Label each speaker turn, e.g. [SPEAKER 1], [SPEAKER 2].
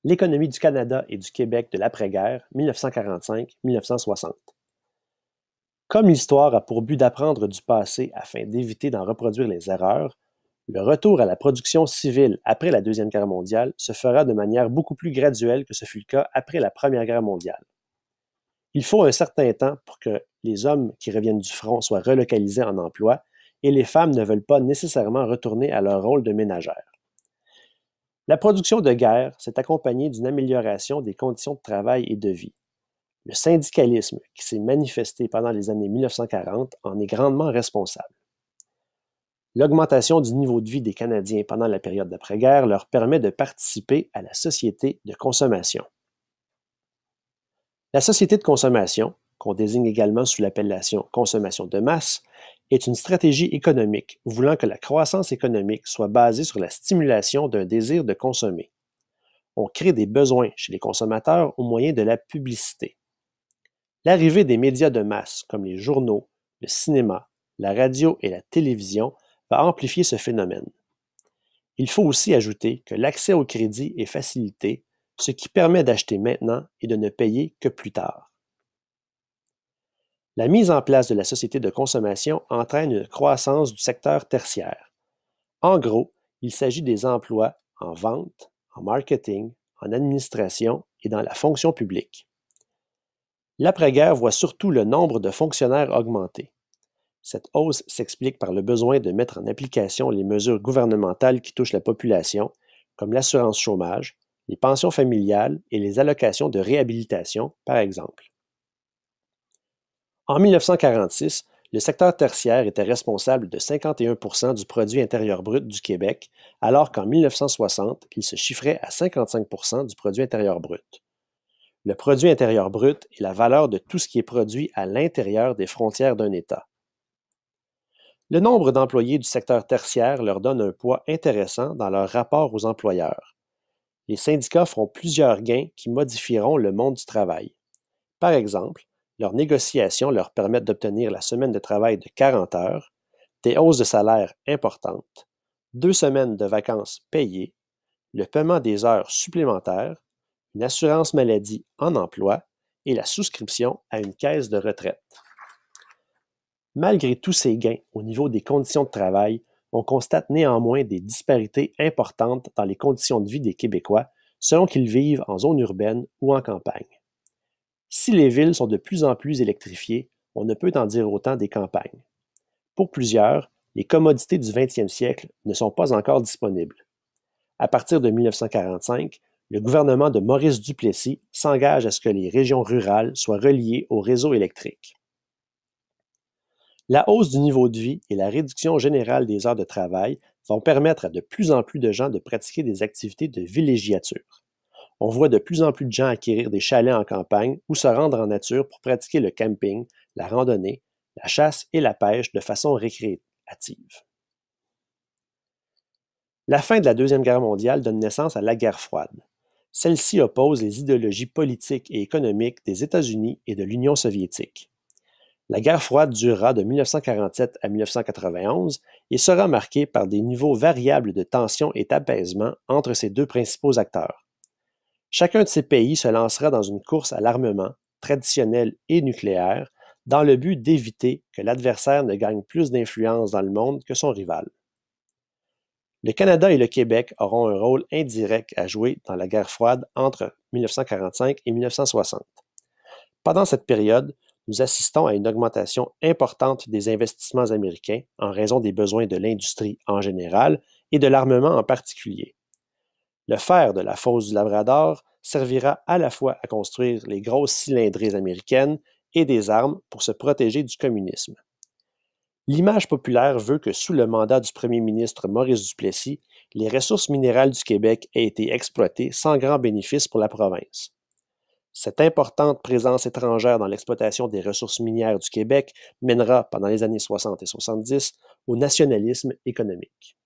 [SPEAKER 1] L'économie du Canada et du Québec de l'après-guerre, 1945-1960. Comme l'histoire a pour but d'apprendre du passé afin d'éviter d'en reproduire les erreurs, le retour à la production civile après la Deuxième Guerre mondiale se fera de manière beaucoup plus graduelle que ce fut le cas après la Première Guerre mondiale. Il faut un certain temps pour que les hommes qui reviennent du front soient relocalisés en emploi et les femmes ne veulent pas nécessairement retourner à leur rôle de ménagère. La production de guerre s'est accompagnée d'une amélioration des conditions de travail et de vie. Le syndicalisme qui s'est manifesté pendant les années 1940 en est grandement responsable. L'augmentation du niveau de vie des Canadiens pendant la période d'après-guerre leur permet de participer à la société de consommation. La société de consommation, qu'on désigne également sous l'appellation consommation de masse, est une stratégie économique voulant que la croissance économique soit basée sur la stimulation d'un désir de consommer. On crée des besoins chez les consommateurs au moyen de la publicité. L'arrivée des médias de masse comme les journaux, le cinéma, la radio et la télévision va amplifier ce phénomène. Il faut aussi ajouter que l'accès au crédit est facilité, ce qui permet d'acheter maintenant et de ne payer que plus tard. La mise en place de la société de consommation entraîne une croissance du secteur tertiaire. En gros, il s'agit des emplois en vente, en marketing, en administration et dans la fonction publique. L'après-guerre voit surtout le nombre de fonctionnaires augmenter. Cette hausse s'explique par le besoin de mettre en application les mesures gouvernementales qui touchent la population, comme l'assurance chômage, les pensions familiales et les allocations de réhabilitation, par exemple. En 1946, le secteur tertiaire était responsable de 51% du produit intérieur brut du Québec, alors qu'en 1960, il se chiffrait à 55% du produit intérieur brut. Le produit intérieur brut est la valeur de tout ce qui est produit à l'intérieur des frontières d'un État. Le nombre d'employés du secteur tertiaire leur donne un poids intéressant dans leur rapport aux employeurs. Les syndicats feront plusieurs gains qui modifieront le monde du travail. Par exemple, leurs négociations leur permettent d'obtenir la semaine de travail de 40 heures, des hausses de salaire importantes, 2 semaines de vacances payées, le paiement des heures supplémentaires, une assurance maladie en emploi et la souscription à une caisse de retraite. Malgré tous ces gains au niveau des conditions de travail, on constate néanmoins des disparités importantes dans les conditions de vie des Québécois selon qu'ils vivent en zone urbaine ou en campagne. Si les villes sont de plus en plus électrifiées, on ne peut en dire autant des campagnes. Pour plusieurs, les commodités du 20e siècle ne sont pas encore disponibles. À partir de 1945, le gouvernement de Maurice Duplessis s'engage à ce que les régions rurales soient reliées au réseau électrique. La hausse du niveau de vie et la réduction générale des heures de travail vont permettre à de plus en plus de gens de pratiquer des activités de villégiature. On voit de plus en plus de gens acquérir des chalets en campagne ou se rendre en nature pour pratiquer le camping, la randonnée, la chasse et la pêche de façon récréative. La fin de la Deuxième Guerre mondiale donne naissance à la guerre froide. Celle-ci oppose les idéologies politiques et économiques des États-Unis et de l'Union soviétique. La guerre froide durera de 1947 à 1991 et sera marquée par des niveaux variables de tension et d'apaisement entre ces deux principaux acteurs. Chacun de ces pays se lancera dans une course à l'armement, traditionnel et nucléaire, dans le but d'éviter que l'adversaire ne gagne plus d'influence dans le monde que son rival. Le Canada et le Québec auront un rôle indirect à jouer dans la guerre froide entre 1945 et 1960. Pendant cette période, nous assistons à une augmentation importante des investissements américains en raison des besoins de l'industrie en général et de l'armement en particulier. Le fer de la fosse du Labrador servira à la fois à construire les grosses cylindrées américaines et des armes pour se protéger du communisme. L'image populaire veut que sous le mandat du premier ministre Maurice Duplessis, les ressources minérales du Québec aient été exploitées sans grand bénéfice pour la province. Cette importante présence étrangère dans l'exploitation des ressources minières du Québec mènera, pendant les années 60 et 70, au nationalisme économique.